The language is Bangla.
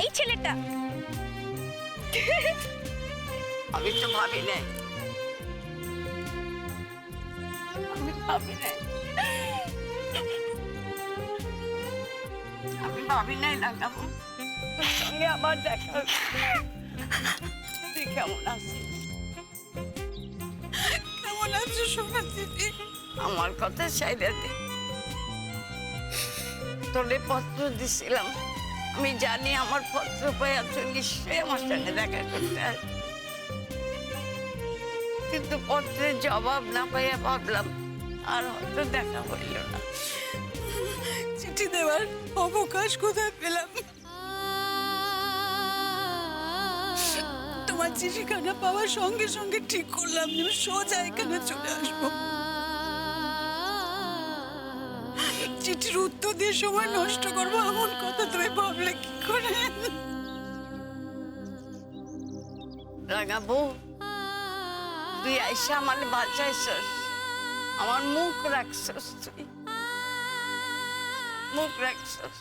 এই ছেলেটা। আমি তো ভাবি নাই, আমি ভাবি নাই, আমি ভাবি নাই লাগাবো তোর সঙ্গে আবার দেখা হবে। তুই কেমন আছিস? কেমন আছো সোনা দিদি? আমার কথা সাইডা দে। তোরে পত্র দিছিলাম, আমি জানি আমার পত্র পাইয়া তুই নিশ্চয়ই আমার সঙ্গে দেখা করতে আসবি, কিন্তু পত্রের জবাব না পাইয়া ভাবলাম আর হয়তো দেখা হইল না। চিঠি দেওয়ার অবকাশ কোথায় পেলাম? তোমার চিঠিখানা পাওয়ার সঙ্গে সঙ্গে ঠিক করলাম যে সোজা এখানে চলে আসবো। চিঠির উত্তর দিয়ে সময় নষ্ট করবো এমন কথা তুমি ভাবলে কি করে? রাগাবো, তুই আইসা আমার বাঁচাইছস, আমার মুখ রাখছস, তুই মুখ রাখছস।